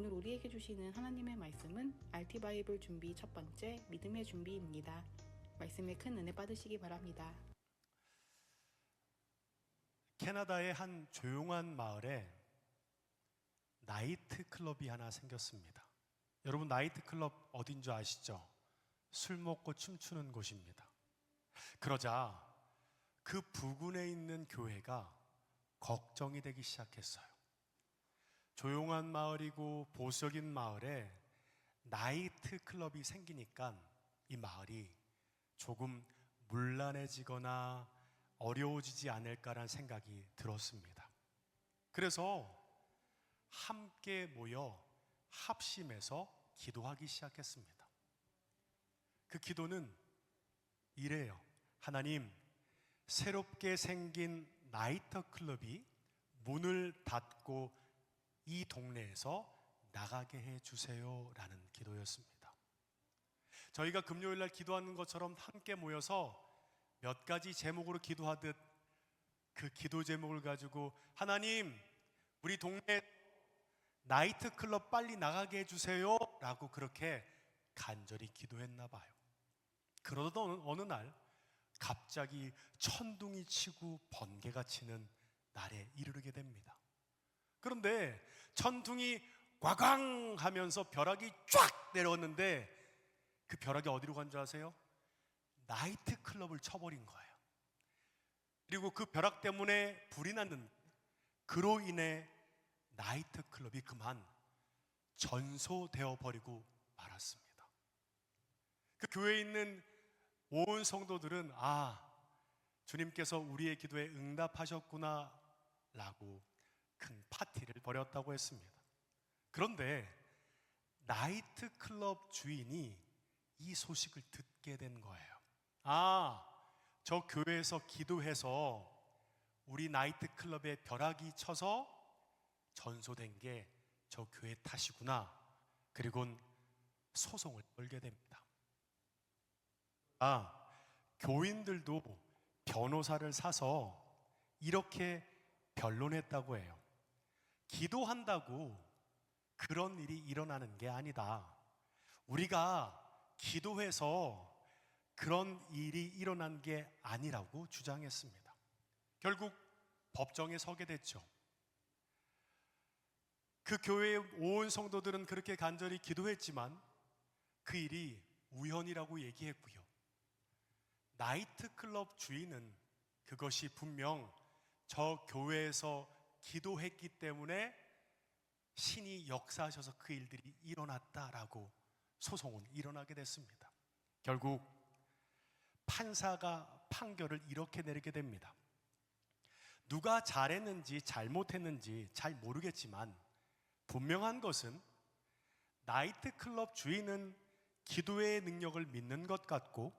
오늘 우리에게 주시는 하나님의 말씀은 RT 바이블 준비 첫 번째 믿음의 준비입니다. 말씀에 큰 은혜 받으시기 바랍니다. 캐나다의 한 조용한 마을에 나이트 클럽이 하나 생겼습니다. 여러분, 나이트 클럽 어딘 줄 아시죠? 술 먹고 춤추는 곳입니다. 그러자 그 부근에 있는 교회가 걱정이 되기 시작했어요. 조용한 마을이고 보수적인 마을에 나이트 클럽이 생기니까 이 마을이 조금 문란해지거나 어려워지지 않을까라는 생각이 들었습니다. 그래서 함께 모여 합심해서 기도하기 시작했습니다. 그 기도는 이래요. 하나님, 새롭게 생긴 나이트 클럽이 문을 닫고 이 동네에서 나가게 해주세요 라는 기도였습니다. 저희가 금요일날 기도하는 것처럼 함께 모여서 몇 가지 제목으로 기도하듯 그 기도 제목을 가지고 하나님, 우리 동네 나이트 클럽 빨리 나가게 해주세요 라고 그렇게 간절히 기도했나 봐요. 그러던 어느 날 갑자기 천둥이 치고 번개가 치는 날에 이르게 됩니다. 그런데 천둥이 꽝꽝 하면서 벼락이 쫙 내려왔는데 그 벼락이 어디로 간 줄 아세요? 나이트 클럽을 쳐버린 거예요. 그리고 그 벼락 때문에 불이 났는데 그로 인해 나이트 클럽이 그만 전소되어 버리고 말았습니다. 그 교회에 있는 온 성도들은 주님께서 우리의 기도에 응답하셨구나 라고 큰 파티를 벌였다고 했습니다. 그런데 나이트 클럽 주인이 이 소식을 듣게 된 거예요. 저 교회에서 기도해서 우리 나이트 클럽에 벼락이 쳐서 전소된 게 저 교회 탓이구나. 그리고는 소송을 걸게 됩니다. 교인들도 변호사를 사서 이렇게 변론했다고 해요. 기도한다고 그런 일이 일어나는 게 아니다. 우리가 기도해서 그런 일이 일어난 게 아니라고 주장했습니다. 결국 법정에 서게 됐죠. 그 교회의 온 성도들은 그렇게 간절히 기도했지만 그 일이 우연이라고 얘기했고요. 나이트 클럽 주인은 그것이 분명 저 교회에서 기도했기 때문에 신이 역사하셔서 그 일들이 일어났다라고 소송은 일어나게 됐습니다. 결국 판사가 판결을 이렇게 내리게 됩니다. 누가 잘했는지 잘못했는지 잘 모르겠지만 분명한 것은 나이트 클럽 주인은 기도의 능력을 믿는 것 같고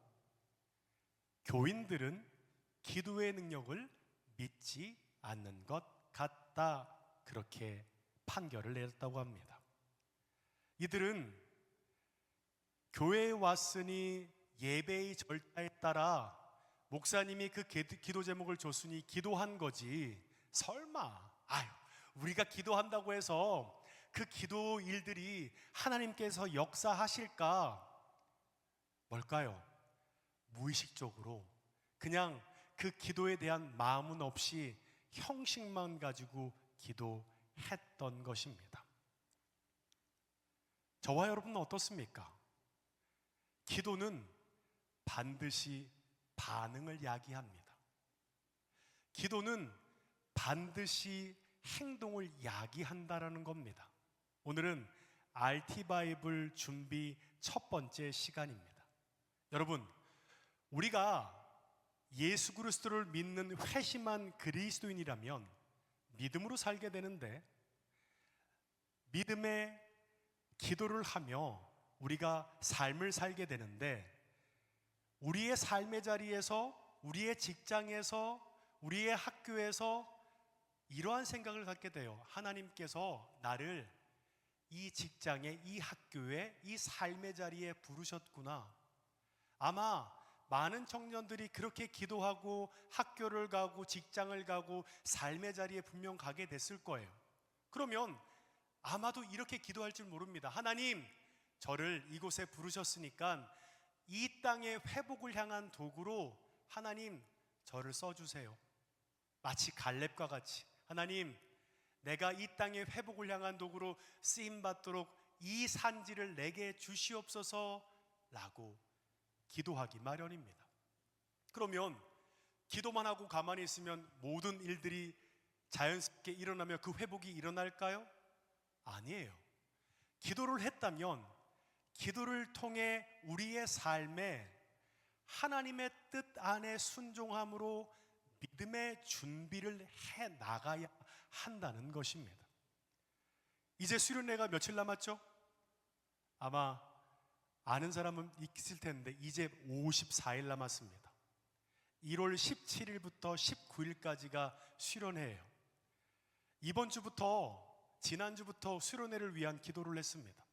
교인들은 기도의 능력을 믿지 않는 것 같다. 그렇게 판결을 내렸다고 합니다. 이들은 교회에 왔으니 예배의 절차에 따라 목사님이 그 기도 제목을 줬으니 기도한 거지, 설마 우리가 기도한다고 해서 그 기도 일들이 하나님께서 역사하실까? 뭘까요? 무의식적으로 그냥 그 기도에 대한 마음은 없이 형식만 가지고 기도했던 것입니다. 저와 여러분은 어떻습니까? 기도는 반드시 반응을 야기합니다. 기도는 반드시 행동을 야기한다라는 겁니다. 오늘은 RT 바이블 준비 첫 번째 시간입니다. 여러분, 우리가 예수 그리스도를 믿는 회심한 그리스도인이라면 믿음으로 살게 되는데 믿음의 기도를 하며 우리가 삶을 살게 되는데 우리의 삶의 자리에서, 우리의 직장에서, 우리의 학교에서 이러한 생각을 갖게 돼요. 하나님께서 나를 이 직장에, 이 학교에, 이 삶의 자리에 부르셨구나. 아마 많은 청년들이 그렇게 기도하고 학교를 가고 직장을 가고 삶의 자리에 분명 가게 됐을 거예요. 그러면 아마도 이렇게 기도할 줄 모릅니다. 하나님, 저를 이곳에 부르셨으니까 이 땅의 회복을 향한 도구로 하나님 저를 써주세요. 마치 갈렙과 같이 하나님, 내가 이 땅의 회복을 향한 도구로 쓰임받도록 이 산지를 내게 주시옵소서 라고 기도하기 마련입니다. 그러면 기도만 하고 가만히 있으면 모든 일들이 자연스럽게 일어나며 그 회복이 일어날까요? 아니에요. 기도를 했다면 기도를 통해 우리의 삶에 하나님의 뜻 안에 순종함으로 믿음의 준비를 해 나가야 한다는 것입니다. 이제 수련회가 며칠 남았죠? 아마 아는 사람은 있을 텐데 이제 54일 남았습니다. 1월 17일부터 19일까지가 수련회예요. 이번 주부터 지난주부터 수련회를 위한 기도를 했습니다.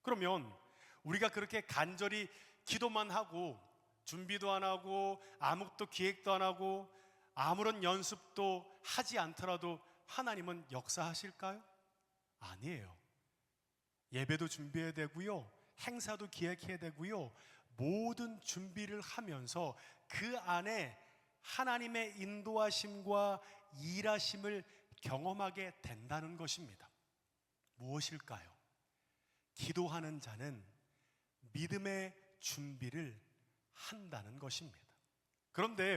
그러면 우리가 그렇게 간절히 기도만 하고 준비도 안 하고 아무것도 기획도 안 하고 아무런 연습도 하지 않더라도 하나님은 역사하실까요? 아니에요. 예배도 준비해야 되고요, 행사도 기획해야 되고요, 모든 준비를 하면서 그 안에 하나님의 인도하심과 일하심을 경험하게 된다는 것입니다. 무엇일까요? 기도하는 자는 믿음의 준비를 한다는 것입니다. 그런데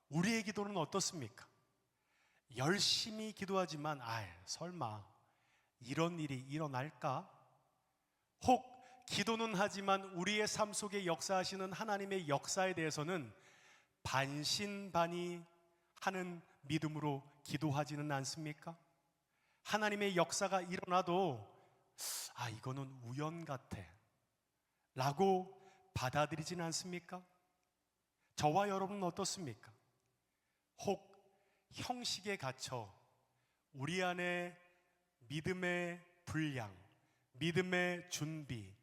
우리의 기도는 어떻습니까? 열심히 기도하지만 설마 이런 일이 일어날까? 혹 기도는 하지만 우리의 삶 속에 역사하시는 하나님의 역사에 대해서는 반신반의 하는 믿음으로 기도하지는 않습니까? 하나님의 역사가 일어나도 이거는 우연 같아 라고 받아들이진 않습니까? 저와 여러분은 어떻습니까? 혹 형식에 갇혀 우리 안에 믿음의 분량, 믿음의 준비,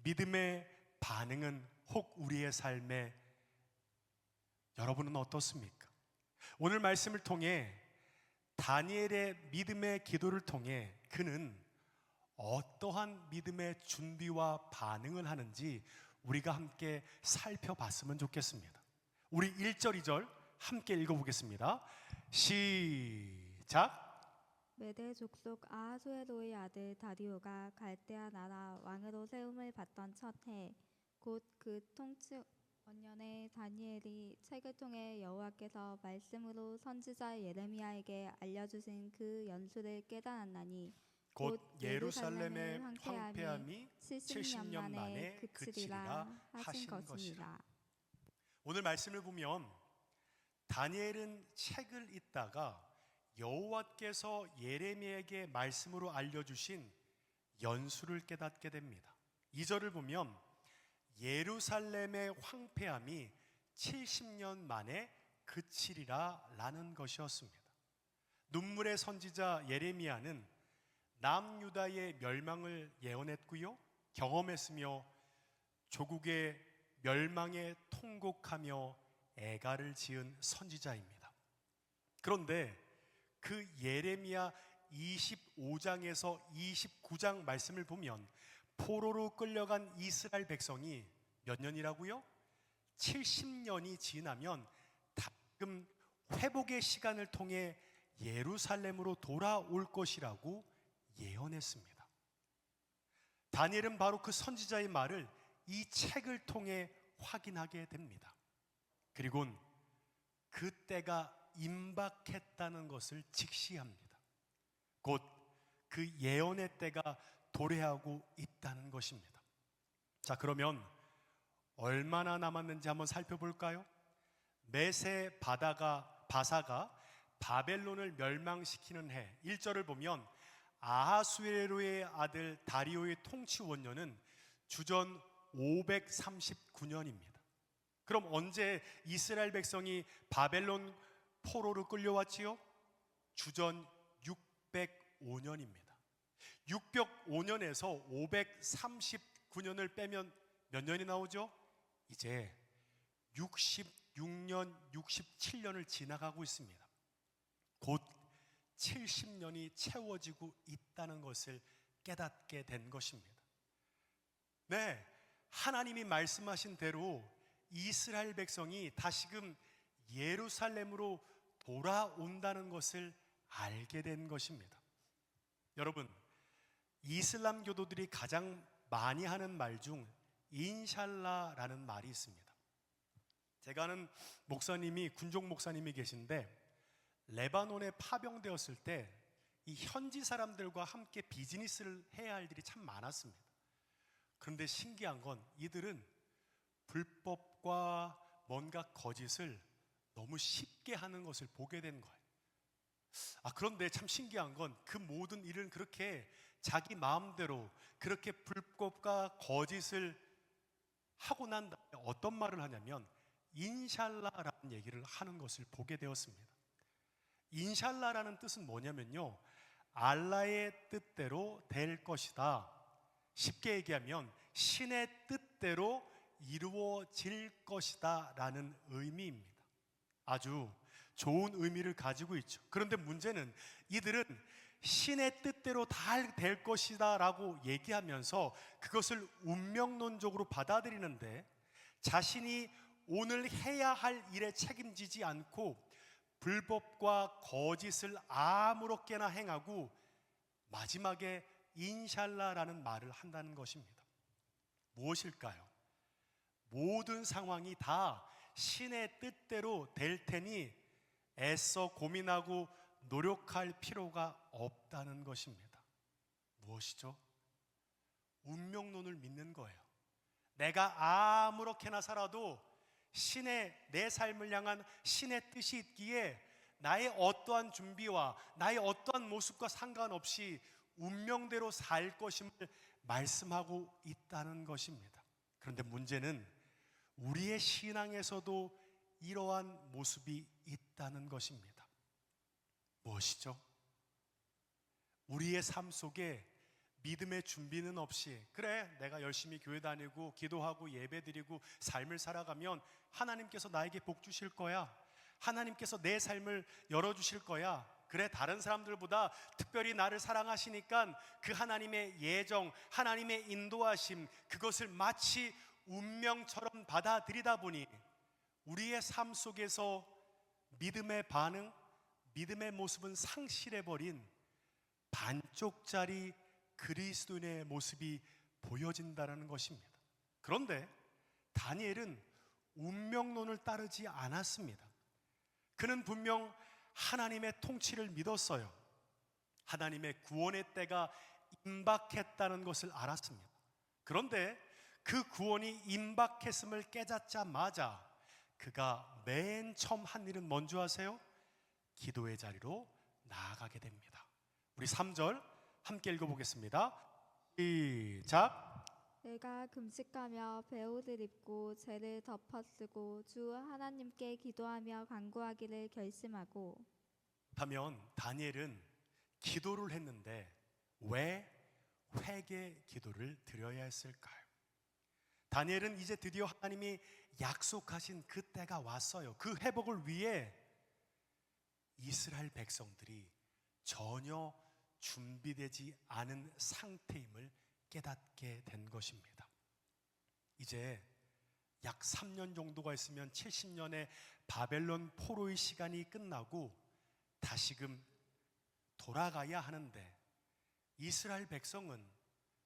믿음의 반응은 혹 우리의 삶에 여러분은 어떻습니까? 오늘 말씀을 통해 다니엘의 믿음의 기도를 통해 그는 어떠한 믿음의 준비와 반응을 하는지 우리가 함께 살펴봤으면 좋겠습니다. 우리 1절, 2절 함께 읽어보겠습니다. 시작. 메대 족속 아하수에로의 아들 다리오가 갈대아 나라 왕으로 세움을 받던 첫 해, 곧 그 통치 원년에 다니엘이 책을 통해 여호와께서 말씀으로 선지자 예레미야에게 알려주신 그 연수를 깨달았나니 곧 예루살렘의 황폐함이 70년 만에 그치리라 하신 것이라. 오늘 말씀을 보면 다니엘은 책을 읽다가 여호와께서 예레미야에게 말씀으로 알려주신 연수를 깨닫게 됩니다. 2절을 보면 예루살렘의 황폐함이 70년 만에 그치리라 라는 것이었습니다. 눈물의 선지자 예레미야는 남유다의 멸망을 예언했고요, 경험했으며 조국의 멸망에 통곡하며 애가를 지은 선지자입니다. 그런데 그 예레미야 25장에서 29장 말씀을 보면 포로로 끌려간 이스라엘 백성이 몇 년이라고요? 70년이 지나면 다금 회복의 시간을 통해 예루살렘으로 돌아올 것이라고 예언했습니다. 다니엘은 바로 그 선지자의 말을 이 책을 통해 확인하게 됩니다. 그리고는 그 때가 임박했다는 것을 직시합니다. 곧 그 예언의 때가 도래하고 있다는 것입니다. 자, 그러면 얼마나 남았는지 한번 살펴볼까요? 메세 바사가 바벨론을 멸망시키는 해 1절을 보면 아하수에로의 아들 다리오의 통치 원년은 주전 539년입니다. 그럼 언제 이스라엘 백성이 바벨론 포로로 끌려왔지요? 주전 605년입니다. 605년에서 539년을 빼면 몇 년이 나오죠? 이제 66년, 67년을 지나가고 있습니다. 곧 70년이 채워지고 있다는 것을 깨닫게 된 것입니다. 네, 하나님이 말씀하신 대로 이스라엘 백성이 다시금 예루살렘으로 돌아온다는 것을 알게 된 것입니다. 여러분, 이슬람 교도들이 가장 많이 하는 말 중 인샬라라는 말이 있습니다. 제가 아는 목사님이, 군종 목사님이 계신데 레바논에 파병되었을 때 이 현지 사람들과 함께 비즈니스를 해야 할 일이 참 많았습니다. 그런데 신기한 건 이들은 불법과 뭔가 거짓을 너무 쉽게 하는 것을 보게 된 거예요. 그런데 참 신기한 건 그 모든 일은 그렇게 자기 마음대로 그렇게 불법과 거짓을 하고 난 다음에 어떤 말을 하냐면 인샬라라는 얘기를 하는 것을 보게 되었습니다. 인샬라라는 뜻은 뭐냐면요, 알라의 뜻대로 될 것이다. 쉽게 얘기하면 신의 뜻대로 이루어질 것이다 라는 의미입니다. 아주 좋은 의미를 가지고 있죠. 그런데 문제는 이들은 신의 뜻대로 다 될 것이다 라고 얘기하면서 그것을 운명론적으로 받아들이는데 자신이 오늘 해야 할 일에 책임지지 않고 불법과 거짓을 아무렇게나 행하고 마지막에 인샬라라는 말을 한다는 것입니다. 무엇일까요? 모든 상황이 다 신의 뜻대로 될 테니 애써 고민하고 노력할 필요가 없다는 것입니다. 무엇이죠? 운명론을 믿는 거예요. 내가 아무렇게나 살아도 내 삶을 향한 신의 뜻이 있기에 나의 어떠한 준비와 나의 어떠한 모습과 상관없이 운명대로 살 것임을 말씀하고 있다는 것입니다. 그런데 문제는 우리의 신앙에서도 이러한 모습이 있다는 것입니다. 무엇이죠? 우리의 삶 속에 믿음의 준비는 없이 그래 내가 열심히 교회 다니고 기도하고 예배드리고 삶을 살아가면 하나님께서 나에게 복 주실 거야, 하나님께서 내 삶을 열어주실 거야, 그래 다른 사람들보다 특별히 나를 사랑하시니까 그 하나님의 예정, 하나님의 인도하심, 그것을 마치 운명처럼 받아들이다 보니 우리의 삶 속에서 믿음의 반응, 믿음의 모습은 상실해버린 반쪽짜리 그리스도인의 모습이 보여진다는 것입니다. 그런데 다니엘은 운명론을 따르지 않았습니다. 그는 분명 하나님의 통치를 믿었어요. 하나님의 구원의 때가 임박했다는 것을 알았습니다. 그런데 그 구원이 임박했음을 깨닫자마자 그가 맨 처음 한 일은 뭔지 아세요? 기도의 자리로 나아가게 됩니다. 우리 3절 함께 읽어보겠습니다. 시작. 내가 금식하며 베옷을 입고 죄를 덮어쓰고 주 하나님께 기도하며 간구하기를 결심하고. 하면 다니엘은 기도를 했는데 왜 회개 기도를 드려야 했을까요? 다니엘은 이제 드디어 하나님이 약속하신 그 때가 왔어요. 그 회복을 위해 이스라엘 백성들이 전혀 준비되지 않은 상태임을 깨닫게 된 것입니다. 이제 약 3년 정도가 있으면 70년의 바벨론 포로의 시간이 끝나고 다시금 돌아가야 하는데 이스라엘 백성은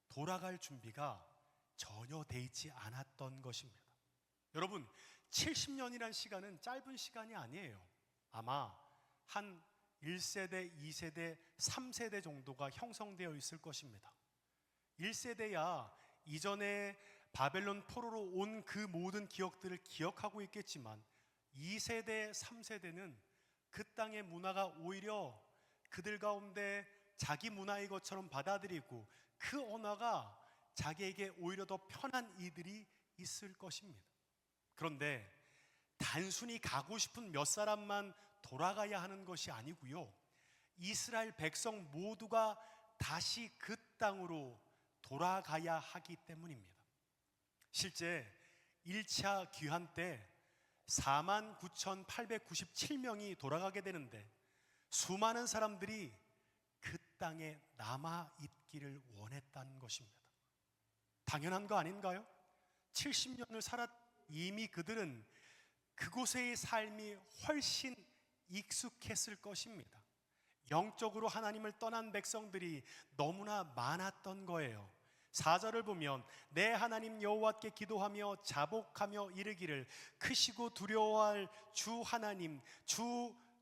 돌아갈 준비가 전혀 돼 있지 않았던 것입니다. 여러분, 70년이란 시간은 짧은 시간이 아니에요. 아마 한 1세대, 2세대, 3세대 정도가 형성되어 있을 것입니다. 1세대야 이전에 바벨론 포로로 온 그 모든 기억들을 기억하고 있겠지만 2세대, 3세대는 그 땅의 문화가 오히려 그들 가운데 자기 문화의 것처럼 받아들이고 그 언어가 자기에게 오히려 더 편한 이들이 있을 것입니다. 그런데 단순히 가고 싶은 몇 사람만 돌아가야 하는 것이 아니고요, 이스라엘 백성 모두가 다시 그 땅으로 돌아가야 하기 때문입니다. 실제 1차 귀환 때 49,897명이 돌아가게 되는데 수많은 사람들이 그 땅에 남아 있기를 원했다는 것입니다. 당연한 거 아닌가요? 70년을 살았 이미 그들은 그곳의 삶이 훨씬 익숙했을 것입니다. 영적으로 하나님을 떠난 백성들이 너무나 많았던 거예요. 4절을 보면 내 하나님 여호와께 기도하며 자복하며 이르기를 크시고 두려워할 주 하나님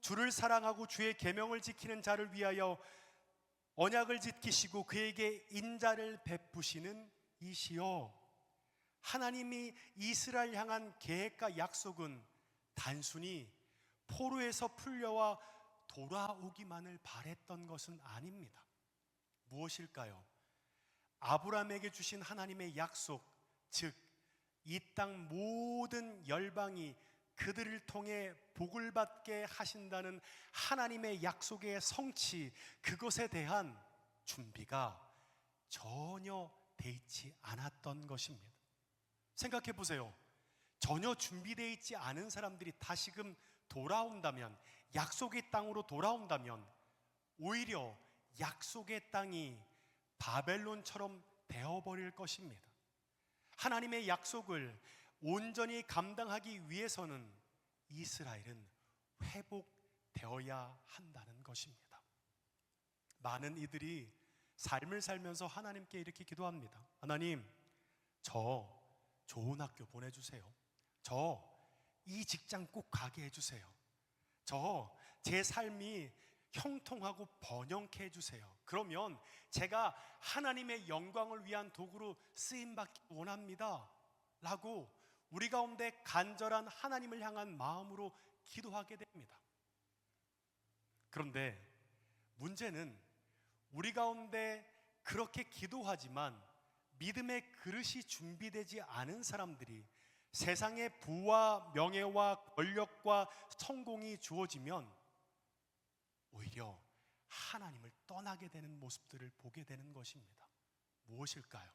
주를 사랑하고 주의 계명을 지키는 자를 위하여 언약을 지키시고 그에게 인자를 베푸시는 이시여. 하나님이 이스라엘 향한 계획과 약속은 단순히 포로에서 풀려와 돌아오기만을 바랬던 것은 아닙니다. 무엇일까요? 아브라함에게 주신 하나님의 약속, 즉 이 땅 모든 열방이 그들을 통해 복을 받게 하신다는 하나님의 약속의 성취, 그것에 대한 준비가 전혀 돼 있지 않았던 것입니다. 생각해 보세요. 전혀 준비되어 있지 않은 사람들이 다시금 돌아온다면, 약속의 땅으로 돌아온다면 오히려 약속의 땅이 바벨론처럼 되어버릴 것입니다. 하나님의 약속을 온전히 감당하기 위해서는 이스라엘은 회복되어야 한다는 것입니다. 많은 이들이 삶을 살면서 하나님께 이렇게 기도합니다. 하나님, 저 좋은 학교 보내주세요. 저 이 직장 꼭 가게 해주세요. 저 제 삶이 형통하고 번영케 해주세요. 그러면 제가 하나님의 영광을 위한 도구로 쓰임받기 원합니다 라고 우리 가운데 간절한 하나님을 향한 마음으로 기도하게 됩니다. 그런데 문제는 우리 가운데 그렇게 기도하지만 믿음의 그릇이 준비되지 않은 사람들이 세상의 부와 명예와 권력과 성공이 주어지면 오히려 하나님을 떠나게 되는 모습들을 보게 되는 것입니다. 무엇일까요?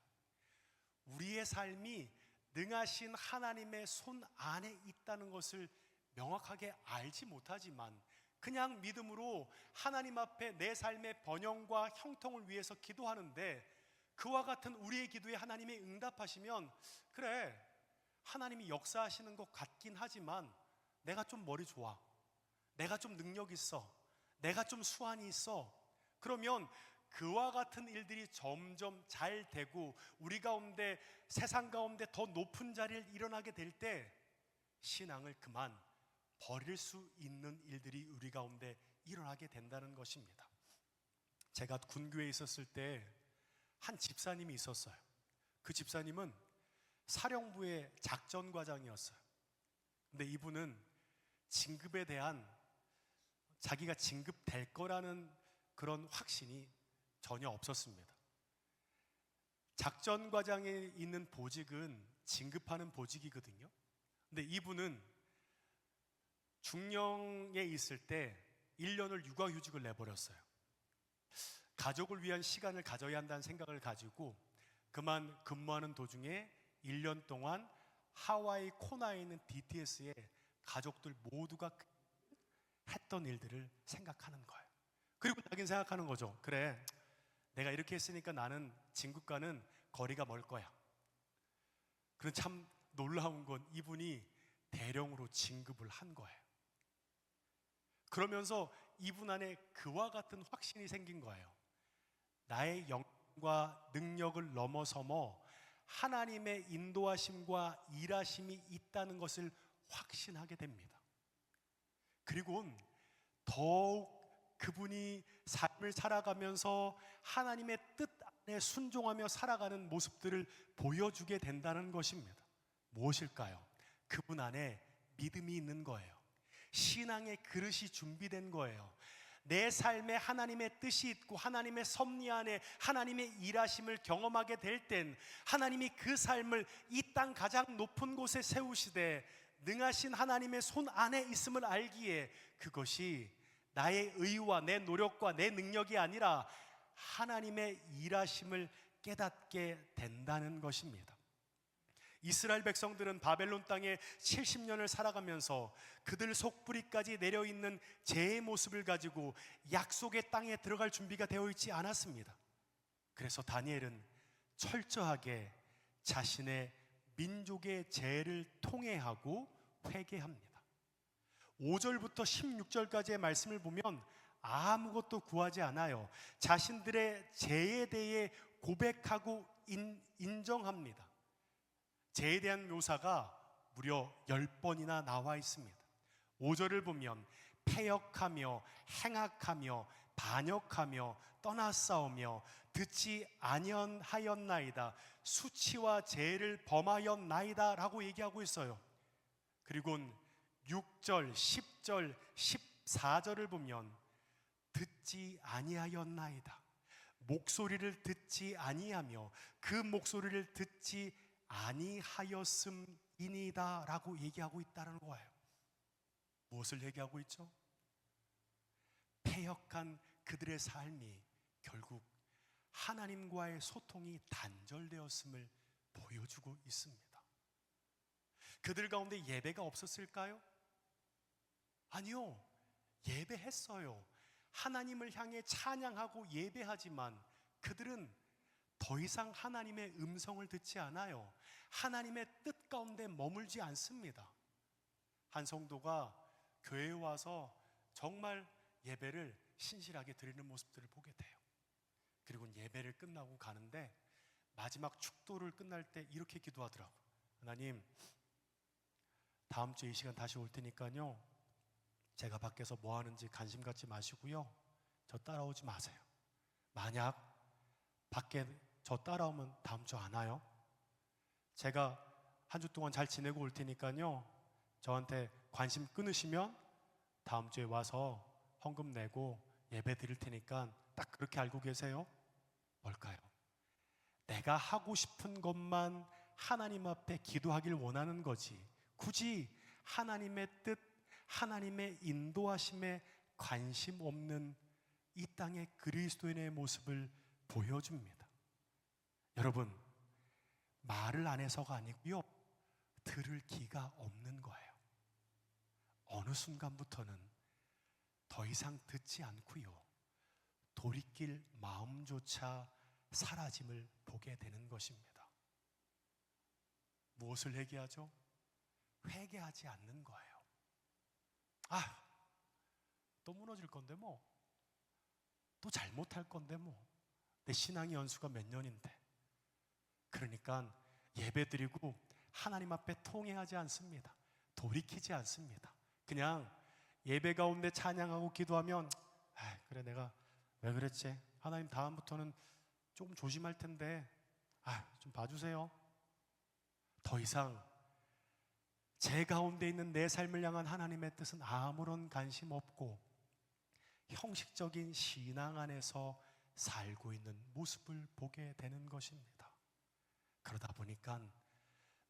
우리의 삶이 능하신 하나님의 손 안에 있다는 것을 명확하게 알지 못하지만 그냥 믿음으로 하나님 앞에 내 삶의 번영과 형통을 위해서 기도하는데 그와 같은 우리의 기도에 하나님이 응답하시면 그래, 하나님이 역사하시는 것 같긴 하지만 내가 좀 머리 좋아, 내가 좀 능력 있어, 내가 좀 수완이 있어. 그러면 그와 같은 일들이 점점 잘 되고 우리 가운데 세상 가운데 더 높은 자리를 일어나게 될 때 신앙을 그만 버릴 수 있는 일들이 우리 가운데 일어나게 된다는 것입니다. 제가 군교에 있었을 때 한 집사님이 있었어요. 그 집사님은 사령부의 작전과장이었어요. 근데 이분은 진급에 대한 자기가 진급될 거라는 그런 확신이 전혀 없었습니다. 작전과장에 있는 보직은 진급하는 보직이거든요. 근데 이분은 중령에 있을 때 1년을 육아휴직을 내버렸어요. 가족을 위한 시간을 가져야 한다는 생각을 가지고 그만 근무하는 도중에 1년 동안 하와이 코나에 있는 DTS에 가족들 모두가 했던 일들을 생각하는 거예요. 그리고 자기는 생각하는 거죠. 그래, 내가 이렇게 했으니까 나는 진급과는 거리가 멀 거야. 그런데 참 놀라운 건 이분이 대령으로 진급을 한 거예요. 그러면서 이분 안에 그와 같은 확신이 생긴 거예요. 나의 영과 능력을 넘어서머 하나님의 인도하심과 일하심이 있다는 것을 확신하게 됩니다. 그리고 더욱 그분이 삶을 살아가면서 하나님의 뜻 안에 순종하며 살아가는 모습들을 보여주게 된다는 것입니다. 무엇일까요? 그분 안에 믿음이 있는 거예요. 신앙의 그릇이 준비된 거예요. 내 삶에 하나님의 뜻이 있고 하나님의 섭리 안에 하나님의 일하심을 경험하게 될 땐 하나님이 그 삶을 이 땅 가장 높은 곳에 세우시되 능하신 하나님의 손 안에 있음을 알기에 그것이 나의 의와 내 노력과 내 능력이 아니라 하나님의 일하심을 깨닫게 된다는 것입니다. 이스라엘 백성들은 바벨론 땅에 70년을 살아가면서 그들 속부리까지 내려있는 재의 모습을 가지고 약속의 땅에 들어갈 준비가 되어 있지 않았습니다. 그래서 다니엘은 철저하게 자신의 민족의 죄를 통회하고 회개합니다. 5절부터 16절까지의 말씀을 보면 아무것도 구하지 않아요. 자신들의 죄에 대해 고백하고 인정합니다. 죄에 대한 묘사가 무려 10번이나 나와 있습니다. 5절을 보면 패역하며 행악하며 반역하며 떠나싸우며 듣지 아니하였나이다, 수치와 죄를 범하였나이다 라고 얘기하고 있어요. 그리고 6절, 10절, 14절을 보면 듣지 아니하였나이다, 목소리를 듣지 아니하며 그 목소리를 듣지 아니하였음이니다 라고 얘기하고 있다는 거예요. 무엇을 얘기하고 있죠? 패역한 그들의 삶이 결국 하나님과의 소통이 단절되었음을 보여주고 있습니다. 그들 가운데 예배가 없었을까요? 아니요, 예배했어요. 하나님을 향해 찬양하고 예배하지만 그들은 더 이상 하나님의 음성을 듣지 않아요. 하나님의 뜻 가운데 머물지 않습니다. 한 성도가 교회에 와서 정말 예배를 신실하게 드리는 모습들을 보게 돼요. 그리고 예배를 끝나고 가는데 마지막 축도를 끝날 때 이렇게 기도하더라고요. 하나님, 다음 주에 이 시간 다시 올 테니까요, 제가 밖에서 뭐 하는지 관심 갖지 마시고요, 저 따라오지 마세요. 만약 밖에 저 따라오면 다음 주 안 와요. 제가 한 주 동안 잘 지내고 올 테니까요, 저한테 관심 끊으시면 다음 주에 와서 헌금 내고 예배 드릴 테니까 딱 그렇게 알고 계세요. 뭘까요? 내가 하고 싶은 것만 하나님 앞에 기도하길 원하는 거지, 굳이 하나님의 뜻, 하나님의 인도하심에 관심 없는 이 땅의 그리스도인의 모습을 보여줍니다. 여러분, 말을 안 해서가 아니고요, 들을 기가 없는 거예요. 어느 순간부터는 더 이상 듣지 않고요, 돌이킬 마음조차 사라짐을 보게 되는 것입니다. 무엇을 회개하죠? 회개하지 않는 거예요. 또 무너질 건데 뭐, 또 잘못할 건데 뭐, 내 신앙의 연수가 몇 년인데. 그러니까 예배드리고 하나님 앞에 통회하지 않습니다. 돌이키지 않습니다. 그냥 예배 가운데 찬양하고 기도하면 그래, 내가 왜 그랬지? 하나님 다음부터는 조금 조심할 텐데 좀 봐주세요. 더 이상 제 가운데 있는 내 삶을 향한 하나님의 뜻은 아무런 관심 없고 형식적인 신앙 안에서 살고 있는 모습을 보게 되는 것입니다. 그러다 보니까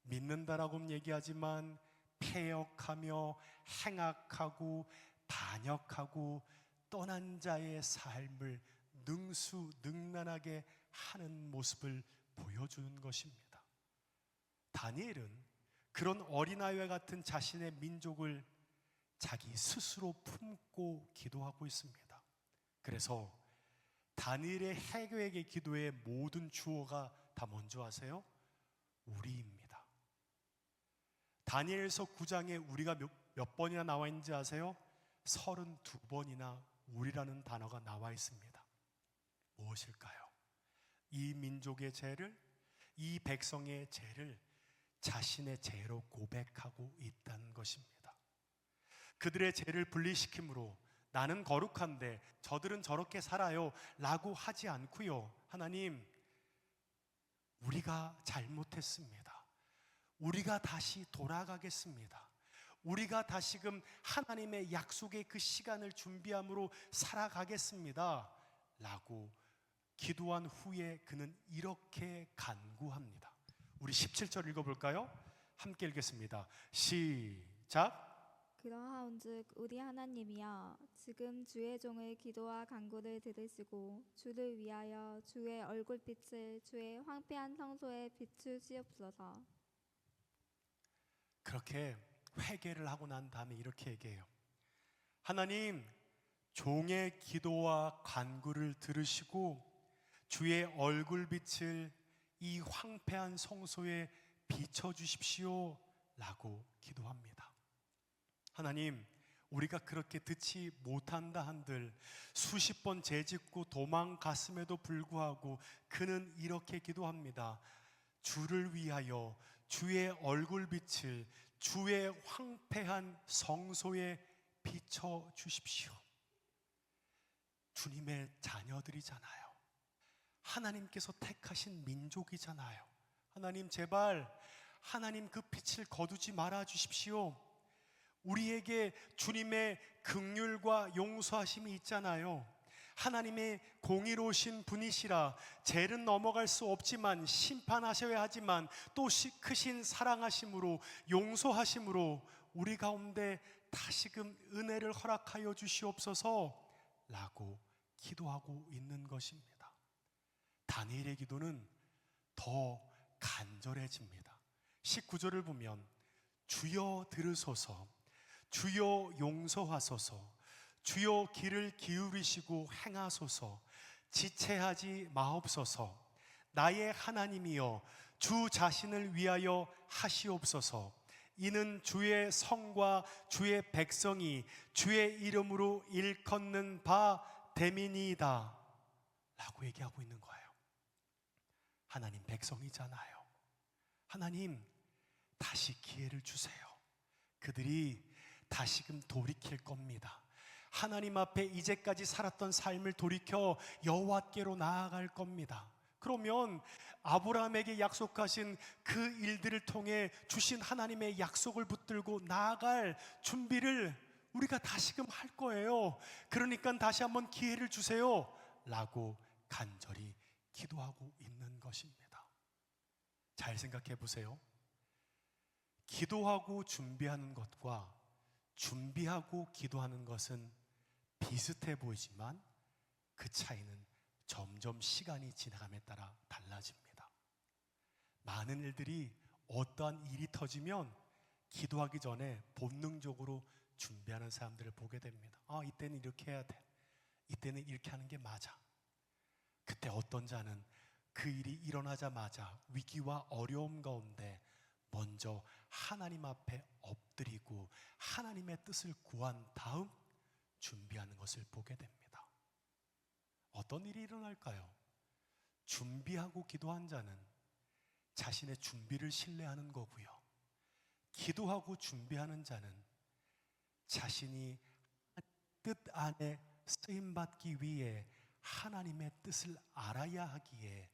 믿는다라고는 얘기하지만 패역하며 행악하고 반역하고 떠난 자의 삶을 능수능란하게 하는 모습을 보여주는 것입니다. 다니엘은 그런 어린아이와 같은 자신의 민족을 자기 스스로 품고 기도하고 있습니다. 그래서 다니엘의 회개의 기도의 모든 주어가 다 뭔지 아세요? 우리입니다. 다니엘서 9장에 우리가 몇 번이나 나와 있는지 아세요? 32번이나 우리라는 단어가 나와 있습니다. 무엇일까요? 이 민족의 죄를, 이 백성의 죄를 자신의 죄로 고백하고 있다는 것입니다. 그들의 죄를 분리시킴으로 나는 거룩한데 저들은 저렇게 살아요 라고 하지 않고요, 하나님, 우리가 잘못했습니다. 우리가 다시 돌아가겠습니다. 우리가 다시금 하나님의 약속의 그 시간을 준비함으로 살아가겠습니다 라고 기도한 후에 그는 이렇게 간구합니다. 우리 17절 읽어볼까요? 함께 읽겠습니다. 시작. 그러하온즉 우리 하나님이여, 지금 주의 종의 기도와 간구를 들으시고 주를 위하여 주의 얼굴빛을 주의 황폐한 성소에 비추시옵소서. 그렇게 회개를 하고 난 다음에 이렇게 얘기해요. 하나님, 종의 기도와 간구를 들으시고 주의 얼굴빛을 이 황폐한 성소에 비춰주십시오 라고 기도합니다. 하나님, 우리가 그렇게 듣지 못한다 한들 수십 번 재짓고 도망갔음에도 불구하고 그는 이렇게 기도합니다. 주를 위하여 주의 얼굴빛을 주의 황폐한 성소에 비춰주십시오. 주님의 자녀들이잖아요. 하나님께서 택하신 민족이잖아요. 하나님, 제발 하나님 그 빛을 거두지 말아 주십시오. 우리에게 주님의 긍휼과 용서하심이 있잖아요. 하나님의 공의로우신 분이시라 죄는 넘어갈 수 없지만 심판하셔야 하지만 또 크신 사랑하심으로 용서하심으로 우리 가운데 다시금 은혜를 허락하여 주시옵소서 라고 기도하고 있는 것입니다. 다니엘의 기도는 더 간절해집니다. 19절을 보면 주여 들으소서, 주여 용서하소서, 주여 귀를 기울이시고 행하소서, 지체하지 마옵소서, 나의 하나님이여 주 자신을 위하여 하시옵소서. 이는 주의 성과 주의 백성이 주의 이름으로 일컫는 바 됨이니이다 라고 얘기하고 있는 거예요. 하나님 백성이잖아요. 하나님, 다시 기회를 주세요. 그들이 다시금 돌이킬 겁니다. 하나님 앞에 이제까지 살았던 삶을 돌이켜 여호와께로 나아갈 겁니다. 그러면 아브라함에게 약속하신 그 일들을 통해 주신 하나님의 약속을 붙들고 나아갈 준비를 우리가 다시금 할 거예요. 그러니까 다시 한번 기회를 주세요 라고 간절히 기도하고 있는 것입니다. 잘 생각해 보세요. 기도하고 준비하는 것과 준비하고 기도하는 것은 비슷해 보이지만 그 차이는 점점 시간이 지나감에 따라 달라집니다. 많은 일들이 어떠한 일이 터지면 기도하기 전에 본능적으로 준비하는 사람들을 보게 됩니다. 이때는 이렇게 해야 돼. 이때는 이렇게 하는 게 맞아. 그때 어떤 자는 그 일이 일어나자마자 위기와 어려움 가운데 먼저 하나님 앞에 엎드리고 하나님의 뜻을 구한 다음 준비하는 것을 보게 됩니다. 어떤 일이 일어날까요? 준비하고 기도한 자는 자신의 준비를 신뢰하는 거고요. 기도하고 준비하는 자는 자신이 뜻 안에 쓰임받기 위해 하나님의 뜻을 알아야 하기에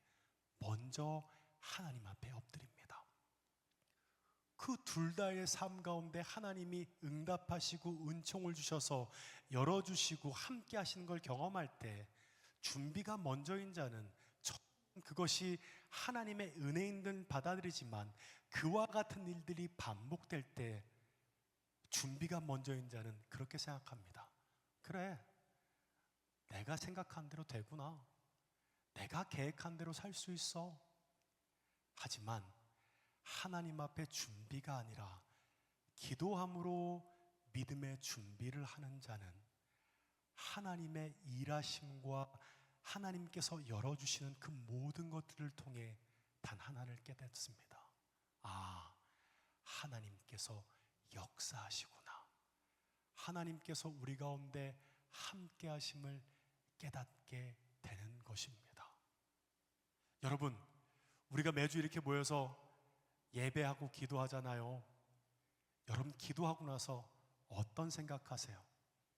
먼저 하나님 앞에 엎드립니다. 그 둘 다의 삶 가운데 하나님이 응답하시고 은총을 주셔서 열어주시고 함께 하시는 걸 경험할 때 준비가 먼저인 자는 그것이 하나님의 은혜인 듯 받아들이지만 그와 같은 일들이 반복될 때 준비가 먼저인 자는 그렇게 생각합니다. 그래, 내가 생각한 대로 되구나. 내가 계획한 대로 살 수 있어. 하지만 하나님 앞에 준비가 아니라 기도함으로 믿음의 준비를 하는 자는 하나님의 일하심과 하나님께서 열어주시는 그 모든 것들을 통해 단 하나를 깨닫습니다. 하나님께서 역사하시구나. 하나님께서 우리 가운데 함께 하심을 깨닫게 되는 것입니다. 여러분, 우리가 매주 이렇게 모여서 예배하고 기도하잖아요. 여러분, 기도하고 나서 어떤 생각하세요?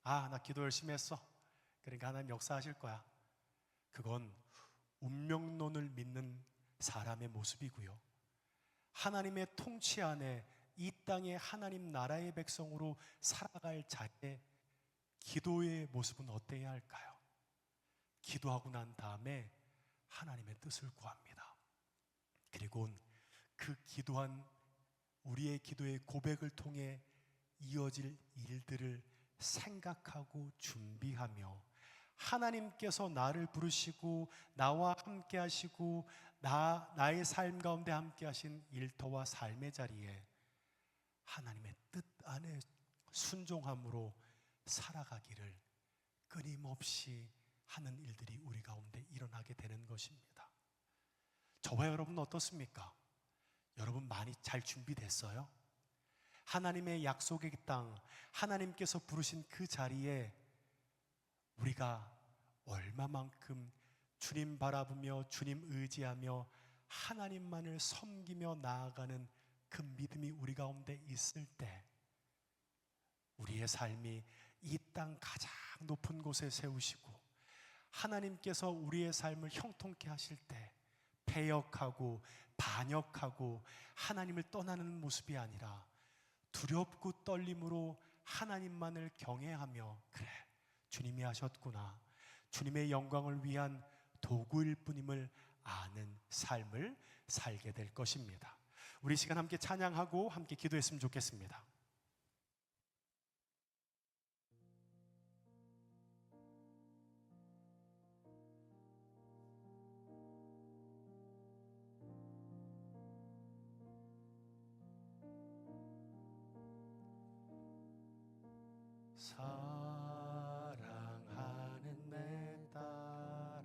나 기도 열심히 했어. 그러니까 하나님 역사하실 거야. 그건 운명론을 믿는 사람의 모습이고요. 하나님의 통치 안에 이 땅의 하나님 나라의 백성으로 살아갈 자의 기도의 모습은 어때야 할까요? 기도하고 난 다음에 하나님의 뜻을 구합니다. 그리고 그 기도한 우리의 기도의 고백을 통해 이어질 일들을 생각하고 준비하며 하나님께서 나를 부르시고 나와 함께 하시고 나의 삶 가운데 함께 하신 일터와 삶의 자리에 하나님의 뜻 안에 순종함으로 살아가기를 끊임없이 하는 일들이 우리 가운데 일어나게 되는 것입니다. 저와 여러분 어떻습니까? 여러분 많이 잘 준비됐어요? 하나님의 약속의 땅, 하나님께서 부르신 그 자리에 우리가 얼마만큼 주님 바라보며 주님 의지하며 하나님만을 섬기며 나아가는 그 믿음이 우리 가운데 있을 때 우리의 삶이 이 땅 가장 높은 곳에 세우시고 하나님께서 우리의 삶을 형통케 하실 때 패역하고 반역하고 하나님을 떠나는 모습이 아니라 두렵고 떨림으로 하나님만을 경외하며 그래 주님이 하셨구나, 주님의 영광을 위한 도구일 뿐임을 아는 삶을 살게 될 것입니다. 우리 시간 함께 찬양하고 함께 기도했으면 좋겠습니다. 사랑하는 내 딸아,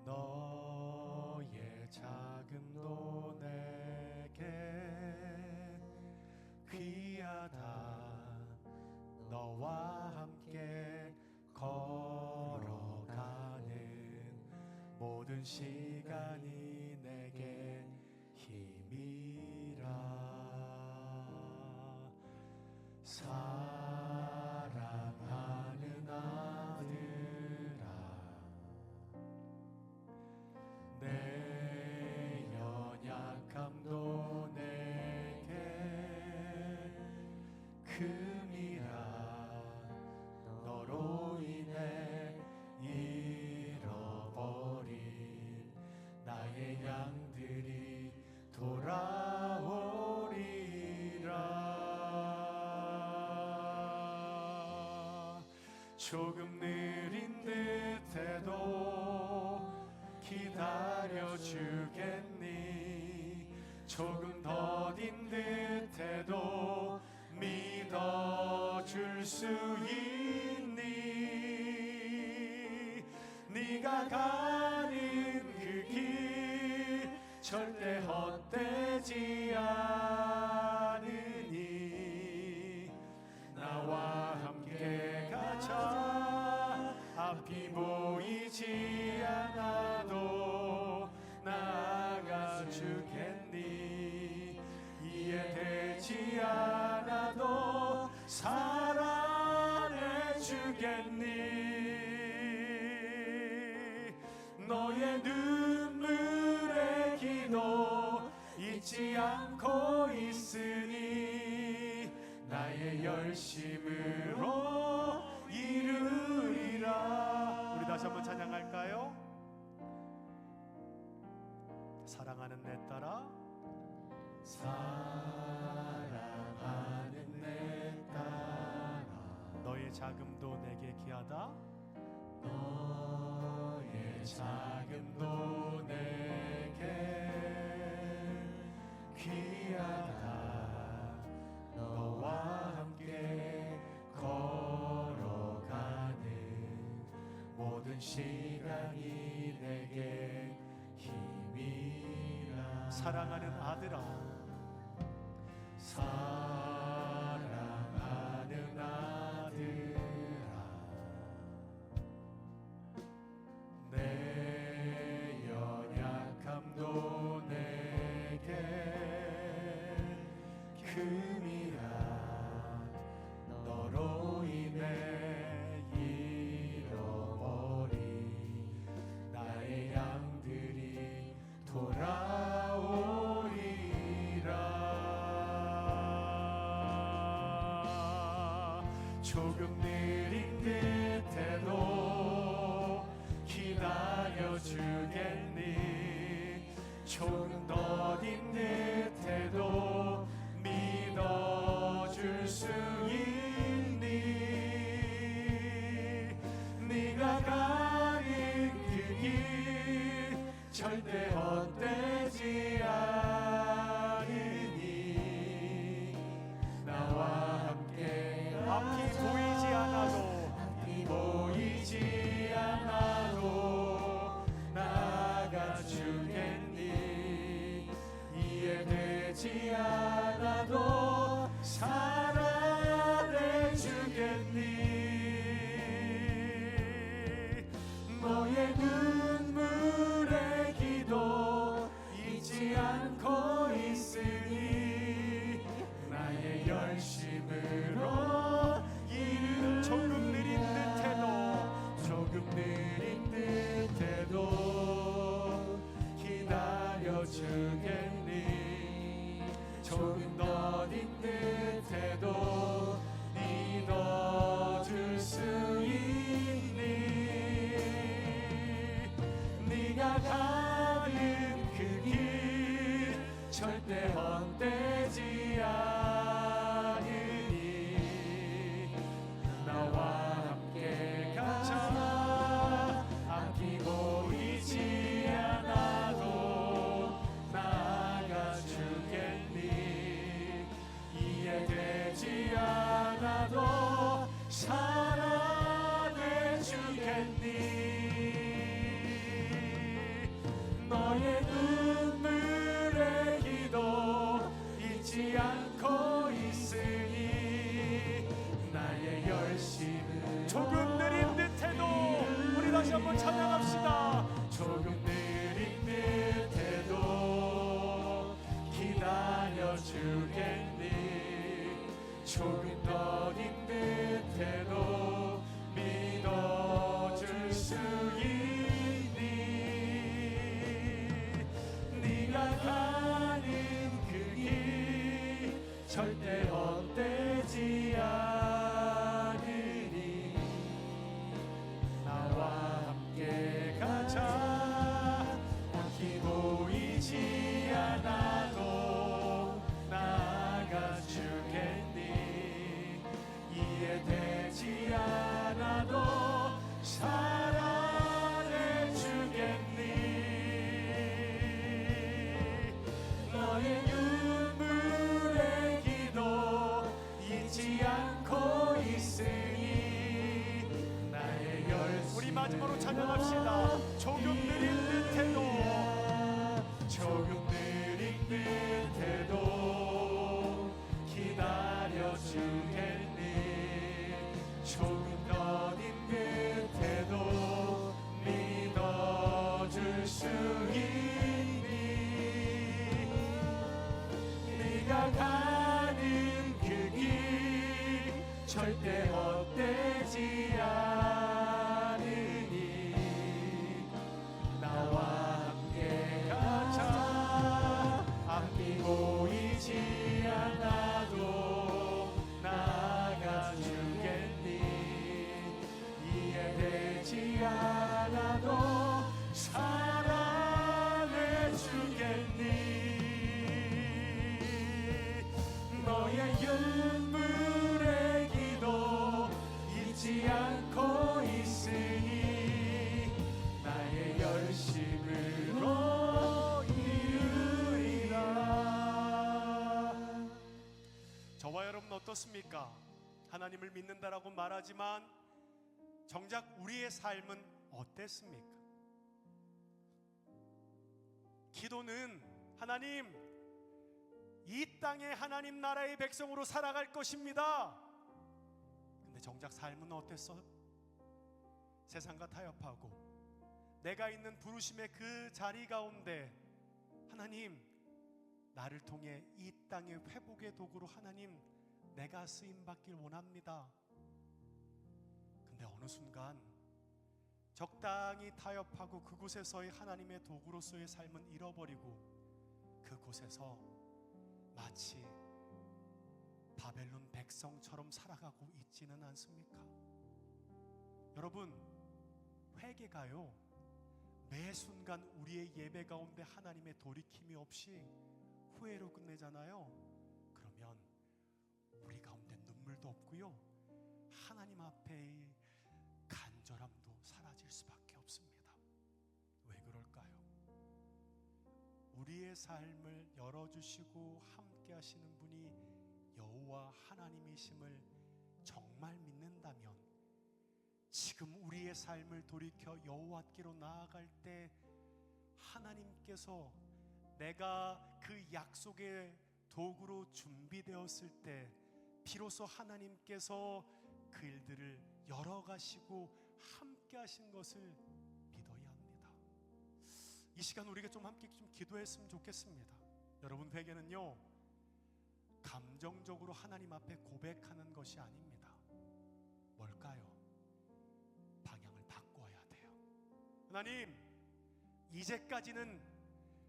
너의 자금도 내게 귀하다. 너와 함께 걸어가는 모든 시간이 내게 힘이라. 사랑하는 아들아, 내 연약함도 내게 금이라. 너로 인해 잃어버린 나의 양들이 돌아오리라. 조금 느린 듯해도 기다려주겠니? 조금 더딘 듯해도 믿어줄 수 있니? 네가 가는 그 길 절대 헛되지 않으니 나와 함께 가자. 앞이 보이지 않아도 나아가 주겠니? 이해되지 않아도 사랑해 주겠니? 너의 눈물의 기도 잊지 않고 있으니 나의 열심으로 이루리라. 우리 다시 한번 찬양할까요? 사랑하는 내 딸아, 사랑하는 내 딸아, 너의 자금도 내게 귀하다. 너의 자금도 내게 귀하다. 너와 함께 걸어가는 모든 시간이 내게 힘이라. 사랑하는 아들아, 사랑하는 아들아, 내 연약함도 내게 금이라. 너로 인해 잃어버린 나의 양들이 돌아오리라. 조금 느린 듯해도 기다려주겠니? 조금 더딘 듯해도 믿어줄 수 있니? 네가 가는 그 길 절대 헛되지 않으니 되지 않아도 살아내 주겠니? 너의 눈물의 기도 잊지 않고 있으니 나의 열심으로 이른 조금 느린 듯해도 기다려 주겠니? 조금 더딘 듯해도 믿어줄 수 있니? 네가 가는 그 길 절대 헛되지 않으니 나와 함께 가자. 아끼고 있지 않아도 나아가 주겠니? 이해되지 않아도 살아내 주겠니? 너의 눈물의 기도 잊지 않고 있으니 나의 열심을 조금 느린 듯해도 우리 다시 한번 찬양합시다. 조금 느린 듯해도 기다려 주겠니? 조금 더딘 듯해도 믿어줄 수 있니? 네가 가는 그 길 절대 헛되지 않으니 나와 함께 가자. 어디 보이지 않아도 나아가 주겠니? 이해되지 않아도 살아내 주겠니? 너의 눈물의 기도 잊지 않고 있으니 나의 열심. 우리 마지막으로 찬양합시다. 조금 느린 듯해도 조금 느린 듯해도 기다려 주겠니? 조금 더딘 듯해도 믿어줄 수 있니? 네가 가는 그 길 절대 헛되지 않으니 나와 함께 가자. 아끼고 있지 않아도 나아가 주겠니? 이해되지 않아도 살아내 주겠니? 너의 눈물의 기도 잊지 않고 있으니 나의 열심으로 이루리라. 저와 여러분 어떻습니까? 하나님을 믿는다라고 말하지만 정작 우리의 삶은 어땠습니까? 기도는 하나님, 이 땅에 하나님 나라의 백성으로 살아갈 것입니다. 근데 정작 삶은 어땠어? 세상과 타협하고 내가 있는 부르심의 그 자리 가운데 하나님, 나를 통해 이 땅의 회복의 도구로 하나님 내가 쓰임받길 원합니다. 근데 어느 순간 적당히 타협하고 그곳에서의 하나님의 도구로서의 삶은 잃어버리고 그곳에서 마치 바벨론 백성처럼 살아가고 있지는 않습니까? 여러분, 회개가요 매 순간 우리의 예배 가운데 하나님의 돌이킴이 없이 후회로 끝내잖아요. 그러면 우리 가운데 눈물도 없고요, 하나님 앞에의 간절함도 사라질 수밖에 없습니다. 왜 그럴까요? 우리의 삶을 열어주시고 함께 하시는 분이 여호와 하나님이심을 정말 믿는다면 지금 우리의 삶을 돌이켜 여호와께로 나아갈 때 하나님께서 내가 그 약속의 도구로 준비되었을 때 비로소 하나님께서 그 일들을 열어가시고 함께 하신 것을 믿어야 합니다. 이 시간 우리가 좀 함께 좀 기도했으면 좋겠습니다. 여러분, 회개는요 감정적으로 하나님 앞에 고백하는 것이 아닙니다. 뭘까요? 방향을 바꿔야 돼요. 하나님, 이제까지는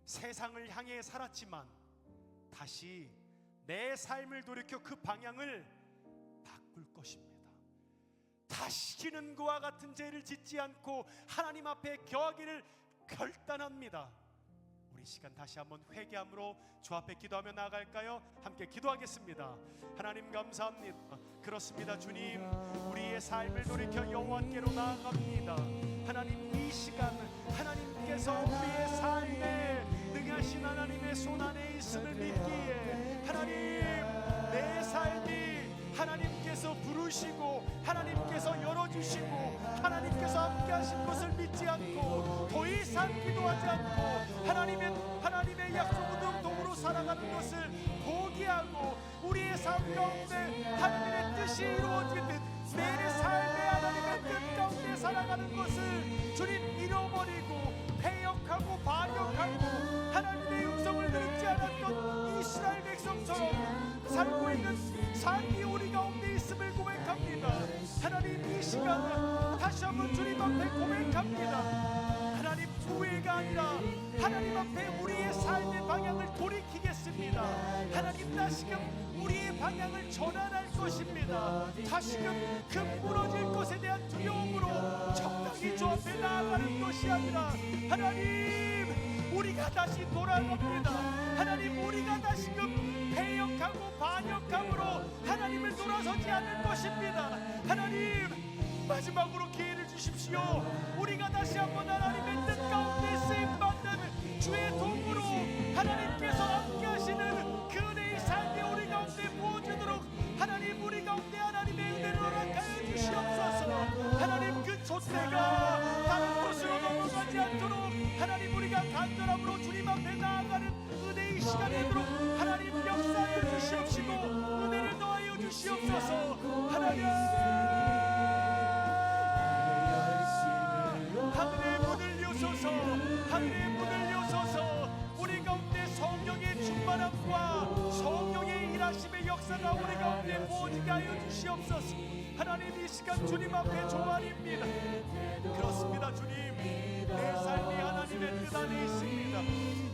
세상을 향해 살았지만 다시 내 삶을 돌이켜 그 방향을 바꿀 것입니다. 다시는 그와 같은 죄를 짓지 않고 하나님 앞에 거하기를 결단합니다. 우리 시간 다시 한번 회개함으로 주 앞에 기도하며 나아갈까요? 함께 기도하겠습니다. 하나님 감사합니다. 그렇습니다. 주님, 우리의 삶을 돌이켜 여호와께로 나아갑니다. 하나님, 이 시간 하나님께서 우리의 삶에 능하신 하나님의 손 안에 있음을 믿기에 하나님, 내 삶이 하나님께서 부르시고 하나님께서 열어주시고 하나님께서 함께 하신 것을 믿지 않고 더 이상 기도하지 않고 하나님의 약속의 도구로 살아가는 것을 포기하고 우리의 삶 가운데 하나님의 뜻이 이루어지듯 내 삶에 하나님의 뜻 가운데 살아가는 것을 주님 잃어버리고 패역하고 반역하고 하나님의 음성을 듣지 않았던 이스라엘 백성처럼 살고 있는 삶이 우리 가운데 있음을 고백합니다. 하나님, 이 시간은 다시 한번 주님 앞에 고백합니다. 하나님, 후회가 아니라 하나님 앞에 우리의 삶의 방향을 돌이키겠습니다. 하나님, 다시금 우리의 방향을 전환할 것입니다. 다시금 그 무너질 것에 대한 두려움으로 적당히 주 앞에 나아가는 것이 아니라 하나님, 우리가 다시 돌아갑니다. 하나님, 우리가 다시금 패역하고 반역함으로 하나님을 돌아서지 않을 것입니다. 하나님, 마지막으로 기회를 주십시오. 우리가 다시 한번 하나님의 뜻 가운데 쓰임받는 주의 도구로 하나님께서 함께 하시는 그 은혜의 삶이 우리 가운데 부어지도록 하나님, 우리 가운데 하나님의 은혜를 허락하여 주시옵소서. 하나님, 그 촛대가 다른 곳으로 넘어가지 않도록 하나님, 우리가 간절함으로 주님 앞에 나아가는 은혜의 시간이 되도록 하나님 역사하여 주시옵시고 은혜를 더하여 주시옵소서. 하나님, 하늘의 문을 여소서, 하늘의 문을 여소서. 우리 가운데 성령의 충만함과 성령의 일하심의 역사가 우리 가운데 부어지게 하여 주시옵소서. 하나님, 이 시간 주님 앞에 조아립니다. 그렇습니다. 주님, 내 삶이 하나님의 뜻 안에 있습니다.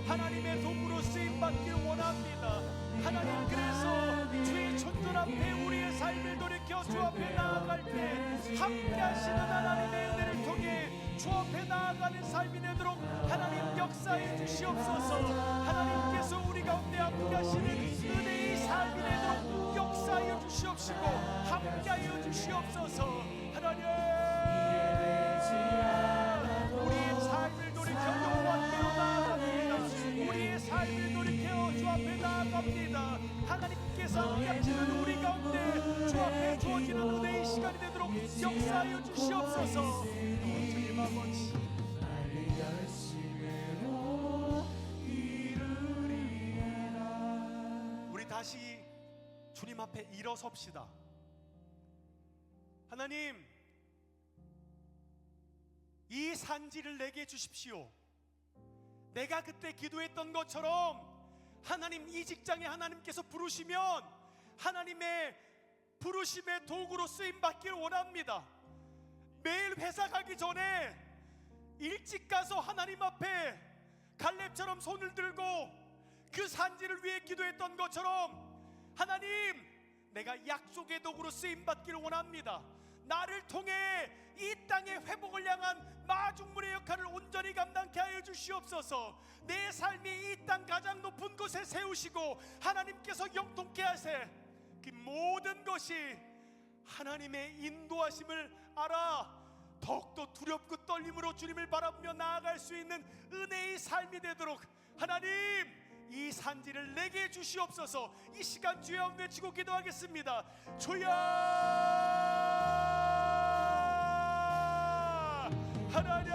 하나님의 도구로 쓰임받길 원합니다. 하나님, 그래서 주의 천전 앞에 우리의 삶을 돌이켜 주 앞에 나아갈 때 함께 하시는 하나님의 은혜를 통해 주 앞에 나아가는 삶이 되도록 하나님 역사해 주시옵소서. 하나님께서 우리 가운데 함께 하시는 은혜의 삶이 되도록 역사해 주시옵시고 함께 하여 주시옵소서. 하나님, 우리의 삶을 돌이켜 여호와께로 나아갑니다. 우리의 삶을 돌이켜 주 앞에 나아갑니다. 하나님께서 함께 하시는 우리 가운데 주 앞에 주어지는 은혜의 시간이 되도록 역사하여 주시옵소서. 주님 아버지, 우리 다시 주님 앞에 일어섭시다. 하나님, 이 산지를 내게 주십시오. 내가 그때 기도했던 것처럼 하나님, 이 직장에 하나님께서 부르시면 하나님의 부르심의 도구로 쓰임받길 원합니다. 매일 회사 가기 전에 일찍 가서 하나님 앞에 갈렙처럼 손을 들고 그 산지를 위해 기도했던 것처럼 하나님, 내가 약속의 도구로 쓰임받기를 원합니다. 나를 통해 이 땅의 회복을 향한 마중물의 역할을 온전히 감당케 하여 주시옵소서. 내 삶이 이 땅 가장 높은 곳에 세우시고 하나님께서 영통케 하세. 그 모든 것이 하나님의 인도하심을 알아 더욱더 두렵고 떨림으로 주님을 바라보며 나아갈 수 있는 은혜의 삶이 되도록 하나님, 이 산지를 내게 주시옵소서. 이 시간 주여 외치고 기도하겠습니다. 주여, 하나님,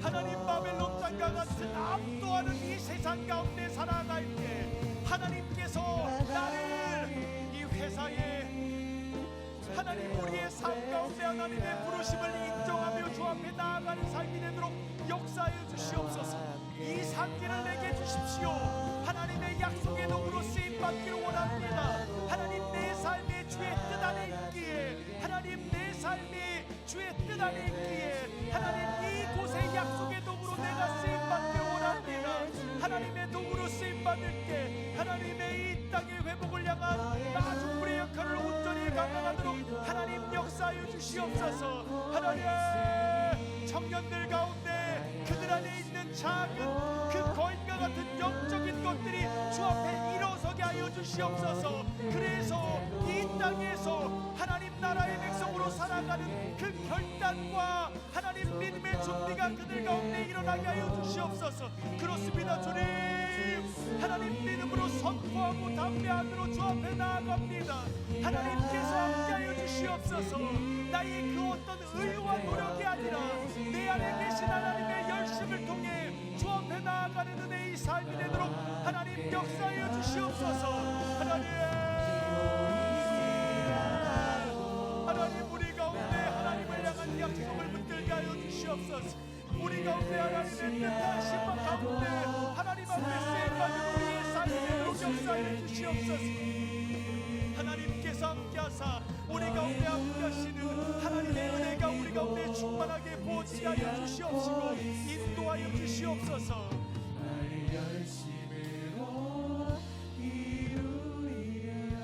하나님, 바벨론 땅과 같은 압도하는 이 세상 가운데 살아갈 때 하나님께서 나를 이 회사에 하나님 우리의 삶 가운데 하나님의 부르심을 인정하며 주 앞에 나아가는 삶이 되도록 역사해 주시옵소서. 이 상기를 내게 주십시오. 하나님의 약속의 도구로 쓰임받기를 원합니다. 하나님 내 삶이 주의 뜻 안에 있기에, 하나님 내 삶이 주의 뜻 안에 있기에 하나님 이곳의 약속의 도구로 내가 쓰임받기를 원합니다. 하나님의 도구로 쓰임받을 때 하나님의 이 땅의 회복을 향한 마중물의 역할을 온전히 감당하도록 하나님 역사하여 주시옵소서. 하나님 청년들 가운데 그들 안에 있는 작은 그 거인과 같은 영적인 것들이 주 앞에 일어서게 하여 주시옵소서. 그래서 이 땅에서 하나님 나라의 백성으로 살아가는 그 결단과 하나님 믿음의 준비가 그들 가운데 일어나게 하여 주시옵소서. 그렇습니다 주님. 하나님 믿음으로 선포하고 담대함으로 주 앞에 나아갑니다. 하나님께서 함께하여 주시옵소서. 나의 그 어떤 의와 노력이 아니라 내 안에 계신 하나님의 열심을 통해 주 앞에 나아가는 은혜의 삶이 되도록 하나님 역사하여 주시옵소서. 하나님 우리 가운데 하나님을 향한 약속을 붙들게 하여 주시옵소서. 우리 가운데 하나님의 뜻과 신방 가운데 하나님 앞에 쓰임받는 우리의 삶이 되도록 역사하여 주시옵소서. 하나님께서 함께하사 우리 가운데 함께하시는 하나님의 은혜가 우리 가운데 충만하게 부어지게 하여 주시옵시고 인도하여 주시옵소서. 나의 열심으로 이루리라.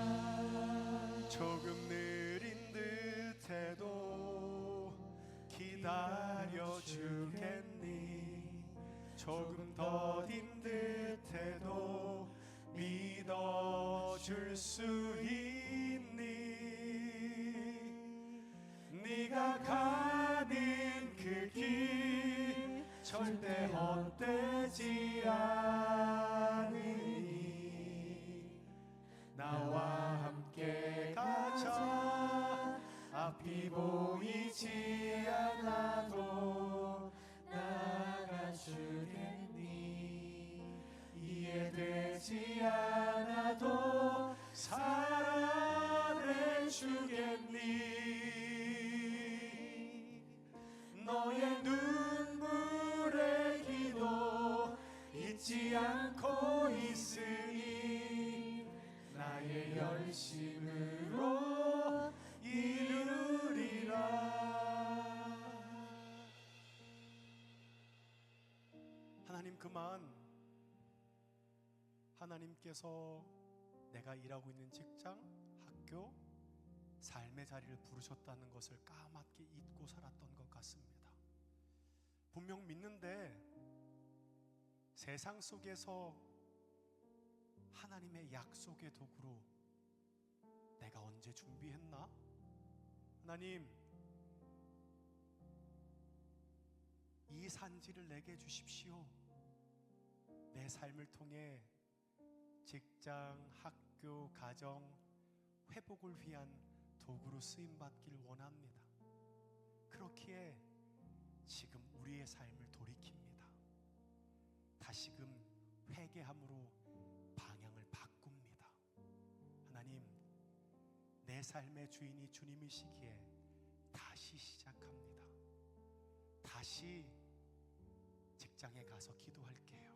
조금 느린 듯해도 기다려 주겠니. 조금 더딘 듯해도 믿어줄 수 있니. 네가 가는 그 길 절대 헛되지 않으니. 나와 함께 가자. 앞이 보이지 않아도 나가주겠니. 이해되지 않아도 살아내주겠니. 너의 눈물의 기도 잊지 않고 있으니 나의 열심으로 이루리라. 하나님 그만 하나님께서 내가 일하고 있는 직장, 학교, 삶의 자리를 부르셨다는 것을 까맣게 잊고 살았던 것 같습니다. 분명 믿는데 세상 속에서 하나님의 약속의 도구로 내가 언제 준비했나? 하나님, 이 산지를 내게 주십시오. 내 삶을 통해 직장, 학교, 가정 회복을 위한 도구로 쓰임받기를 원합니다. 그렇기에 지금 우리의 삶을 돌이킵니다. 다시금 회개함으로 방향을 바꿉니다. 하나님, 내 삶의 주인이 주님이시기에 다시 시작합니다. 다시 직장에 가서 기도할게요.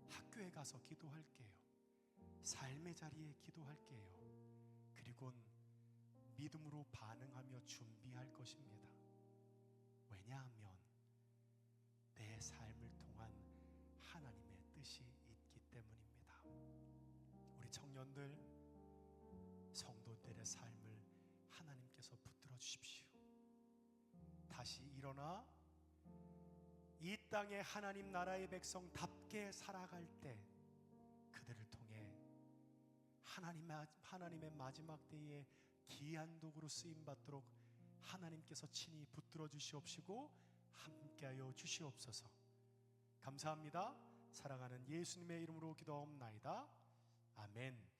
학교에 가서 기도할게요. 삶의 자리에 기도할게요. 그리고 믿음으로 반응하며 준비할 것입니다. 왜냐하면 내 삶을 통한 하나님의 뜻이 있기 때문입니다. 우리 청년들, 성도들의 삶을 하나님께서 붙들어 주십시오. 다시 일어나 이 땅에 하나님 나라의 백성답게 살아갈 때 그들을 통해 하나님의 마지막 때에 귀한 도구로 쓰임받도록 하나님께서 친히 붙들어 주시옵시고 함께하여 주시옵소서. 감사합니다. 사랑하는 예수님의 이름으로 기도하옵나이다. 아멘.